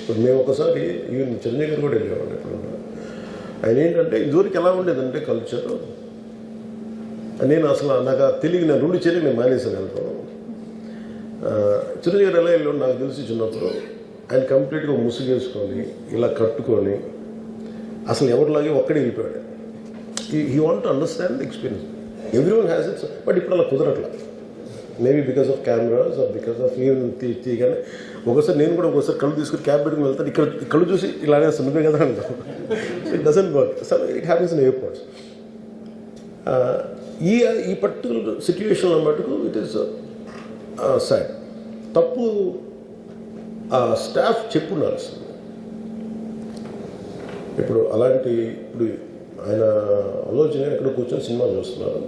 ఇప్పుడు మేము ఒకసారి ఈవెన్ చిరంజీవి గారు కూడా వెళ్ళేవాడు ఎప్పుడు. ఆయన ఏంటంటే ఇదివరకు ఎలా ఉండేదంటే కల్చర్, నేను అసలు నాకు తెలియదు, నేను 2 చేరి నేను మానేసాను వెళ్తాను. చిరంజీవి గారు ఎలా వెళ్ళాడు నాకు తెలిసి చిన్నప్పుడు, ఆయన కంప్లీట్గా ముసుగేసుకొని ఇలా కట్టుకొని అసలు ఎవరిలాగే ఒక్కడే వెళ్ళిపోయాడు. He want to understand the experience. Everyone has its, but ఇప్పుడు అలా కుదరట్లా. Maybe because of cameras or because of even తీయగానే ఒకసారి నేను కూడా ఒకసారి కళ్ళు తీసుకుని క్యాబ్ పెట్టుకుని వెళ్తాను, ఇక్కడ కళ్ళు చూసి ఇలానే నువ్వే కదా అంటాను. It doesn't work. So it happens in airports. ఈ పర్టికులర్ సిచ్యువేషన్లో మటుకు ఇట్ ఈస్ సాడ్. తప్పు స్టాఫ్ చెప్పుండాల్సింది. ఇప్పుడు అలాంటి ఇప్పుడు ఆయన ఆలోచన ఎక్కడ కూర్చొని సినిమా చూస్తున్నారు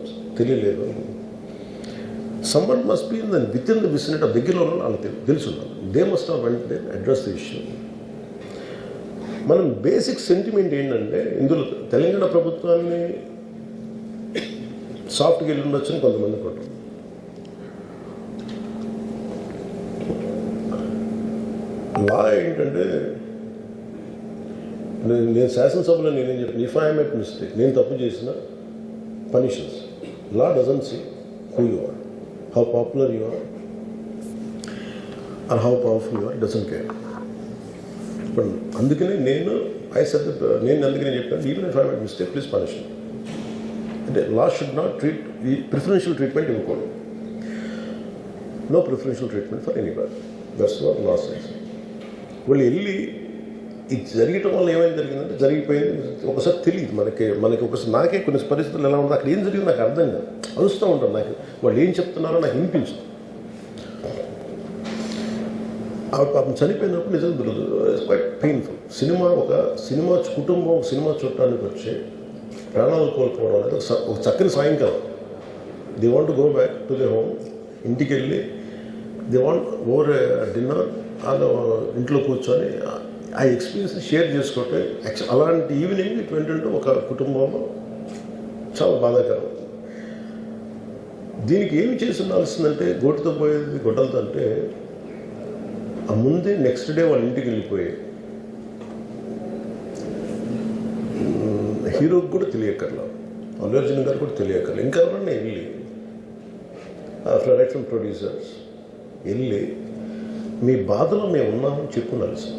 తెలియలేదు. Someone must be in with in the vicinity దగ్గరలో వాళ్ళకి తెలుసున్నారు. They must have went they address the issue. మనం బేసిక్ సెంటిమెంట్ ఏంటంటే ఇందులో తెలంగాణ ప్రభుత్వాన్ని సాఫ్ట్గా వెళ్ళి ఉండొచ్చని కొంతమంది కొంటారు. లా ఏంటంటే నేను శాసనసభలో నేనేం చెప్పాను, ఇఫ్ ఐ మేక్ మిస్టేక్, నేను తప్పు చేసిన పనిషన్స్. Law doesn't see who you are, how popular you are or how powerful you are, doesn't care. ఇప్పుడు అందుకనే నేను అందుకనే చెప్పాను, even if I make mistake please punish me. అంటే లా షుడ్ నాట్ ట్రీట్ ఈ ప్రిఫరెన్షియల్ ట్రీట్మెంట్ ఇవ్వకూడదు. No preferential treatment for anybody. That's what law says. వాళ్ళు వెళ్ళి ఇది జరగటం వల్ల ఏమైనా జరిగిందంటే జరిగిపోయింది. ఒకసారి తెలియదు మనకి ఒకసారి నాకే కొన్ని పరిస్థితులు ఎలా ఉందో అక్కడ ఏం జరిగింది నాకు అర్థం కాదు, అరుస్తూ ఉంటాను. నాకు వాళ్ళు ఏం చెప్తున్నారో నాకు వినిపించదు. పాపం చనిపోయినప్పుడు నిజం దొరకదు. It's quite painful. సినిమా కుటుంబం సినిమా చూడటానికి వచ్చి ప్రాణాలు కోల్పోవడం అనేది ఒక చక్కని సాయంకాలం. They want to go back to the home. ఇంటికి వెళ్ళి దే వాంట్ ఓవర్ డిన్నర్ అలా ఇంట్లో కూర్చొని ఆ ఎక్స్పీరియన్స్ షేర్ చేసుకుంటే అలాంటి ఈవినింగ్ ఇటు ఏంటంటే ఒక కుటుంబంలో చాలా బాధాకరం. దీనికి ఏమి చేసి ఉండాల్సిందంటే గోటుతో పోయేది గొడ్డలతో అంటే ఆ ముందే నెక్స్ట్ డే వాళ్ళ ఇంటికి వెళ్ళిపోయి హీరోకి కూడా తెలియకర్లా, అల్లు అర్జున్ గారు కూడా తెలియకర్లా, ఇంకా ఎవరన్నా వెళ్ళి రైట్ ఫ్రమ్ ప్రొడ్యూసర్స్ వెళ్ళి మీ బాధలో మేము ఉన్నామని చెప్పుకోవాల్సింది.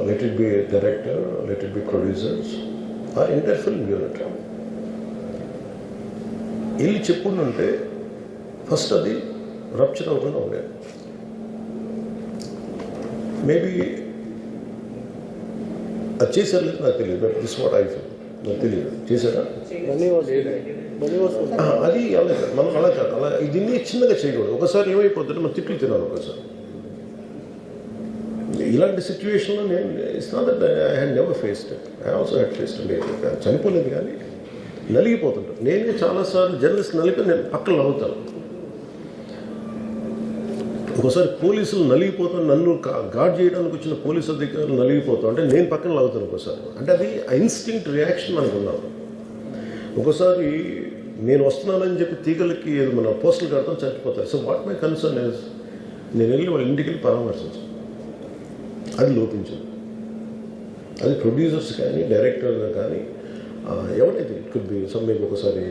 let it be a director, let it be producers, or entire film unit. వెళ్ళి చెప్పుకుంటుంటే ఫస్ట్ అది రప్చర్ అవ్వకుండా ఉండేది. మేబీ అది చేశారు లేదు నాకు తెలియదు, but this what I feel. నాకు తెలియదు చేశారా అది అలా మనం అలా కాదు. అలా దీన్ని చిన్నగా చేయకూడదు. ఒకసారి ఏమైపోతుంటే మనం తిట్లు తినాలి. ఒకసారి ఇలాంటి సిచ్యువేషన్లో నేను it's not that I had never faced it. I also had faced it. చనిపోలేదు కానీ నలిగిపోతుంటాను. నేనే చాలాసార్లు జర్నలిస్ట్ నలిపి నేను పక్కన నవ్వుతాను. ఒకసారి పోలీసులు నలిగిపోతాను, నన్ను గార్డ్ చేయడానికి వచ్చిన పోలీసు అధికారులు నలిగిపోతాం అంటే నేను పక్కన నవ్వుతాను ఒకసారి. అంటే అది ఇన్స్టింక్ట్ రియాక్షన్ మనకు ఉన్నాను. ఒకసారి నేను వస్తున్నానని చెప్పి తీగలకి ఏదో మన పోస్టులు కడతాం చచ్చిపోతారు. So what my concern is నేను వెళ్ళి వాళ్ళ ఇంటికి వెళ్ళి పరామర్శించాను. అది లోపించింది. అది ప్రొడ్యూసర్స్ కానీ డైరెక్టర్గా కానీ ఎవరైతే ఇట్ కుడ్ బి సమ్మెకి ఒకసారి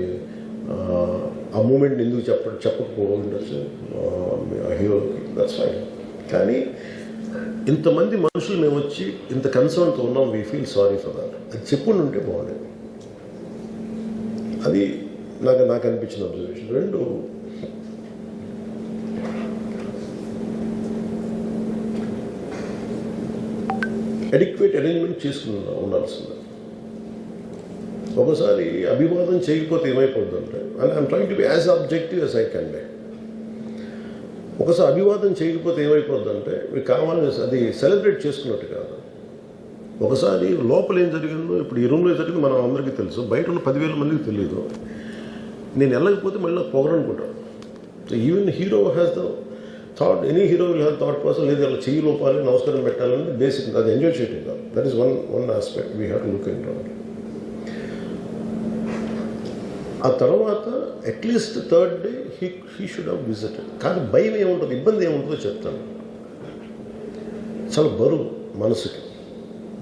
ఆ మూమెంట్ ఎందుకు చెప్పకపోవడం ఉండొచ్చు హీరోకి, దట్స్ ఫైన్. కానీ ఇంతమంది మనుషులు మేము వచ్చి ఇంత కన్సర్న్తో ఉన్నాం, we feel sorry for that. అది చెప్పుకుని ఉంటే బాగుండేది. అది నాకు అనిపించిన అబ్జర్వేషన్. రెండు, అడిక్వేట్ అరేంజ్మెంట్ చేసుకుని ఉండాల్సింది. ఒకసారి అభివాదం చేయకపోతే ఏమైపోతుందంటే, and I'm trying to be as objective as I can be. ఒకసారి అభివాదం చేయకపోతే ఏమైపోతుందంటే మీకు కావాలని అది సెలబ్రేట్ చేసుకున్నట్టు కాదు. ఒకసారి లోపల ఏం జరిగిందో ఇప్పుడు ఈ రూమ్లో జరిగింది మనం అందరికీ తెలుసు, బయట ఉన్న 10,000 మందికి తెలియదు. నేను వెళ్ళకపోతే మళ్ళీ పొగరనుకుంటాను. Even hero has the thought, any hero will have thought process. లేదు అలా చెయ్యి లోపాలి, నమస్కారం పెట్టాలని బేసిక్. అది ఎంజాయ్ చేయటం కాదు. That is one aspect we have to look in to. ఆ తర్వాత at least third day he should have visited. కానీ భయం ఏముంటుంది, ఇబ్బంది ఏముంటుందో చెప్తాను. చాలా బరువు మనసుకి,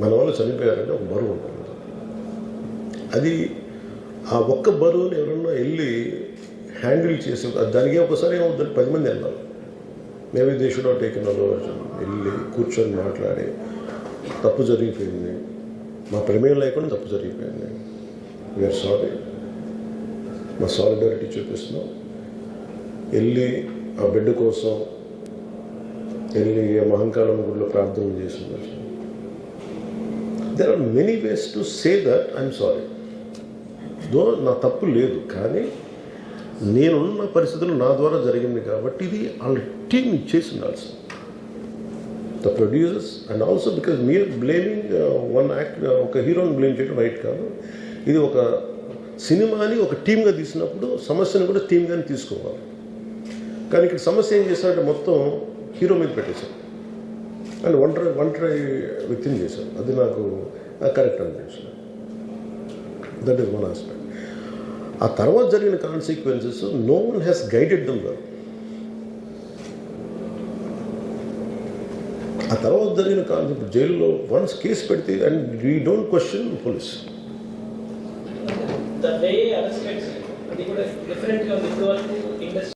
మన వాళ్ళు చనిపోయారంటే ఒక బరువు ఉంటుంది. అది ఆ ఒక్క బరువుని ఎవరన్నా వెళ్ళి హ్యాండిల్ చేసి దానికి ఒకసారి ఏమవుతుంది, 10 మంది వెళ్ళాలి. Maybe they should have taken వెళ్ళి కూర్చొని మాట్లాడి తప్పు జరిగిపోయింది, మా ప్రమేయం లేకుండా తప్పు జరిగిపోయింది, వీఆర్ సారీ, మా సాలిడారిటీ చూపిస్తున్నాం, వెళ్ళి ఆ బిడ్డ కోసం వెళ్ళి మహంకాళమ్మ గుడిలో ప్రార్థన చేస్తున్నారు. There are many ways to say that I'm sorry. Though నా తప్పు లేదు, కానీ నేనున్న పరిస్థితులు నా ద్వారా జరిగింది కాబట్టి ఇది వాళ్ళ టీం ఇచ్చేసి ఉండాల్సి, the producers and also because మీరు బ్లేమింగ్ వన్ యాక్ట్, ఒక హీరోని బ్లేమ్ చేయడం రైట్ కాదు. ఇది ఒక సినిమాని ఒక టీమ్గా తీసినప్పుడు సమస్యను కూడా టీమ్గానే తీసుకోవాలి. కానీ ఇక్కడ సమస్య ఏం చేశారంటే మొత్తం హీరో మీద పెట్టేశారు అండ్ ఒంటరి వ్యక్తిని చేశారు. అది నాకు కరెక్ట్ అనిపించింది. That is one aspect. ఆ తర్వాత జరిగిన consequences no one has guided them well. ఆ తర్వాత జరిగిన కాన్సెప్ట్ జైల్లో వన్స్ కేసు పెడితే and we don't question police. The way aspects, అది కూడా డిఫరెంట్గా ఉంది. ఇప్పుడు వరకు ఇండస్ట్రీ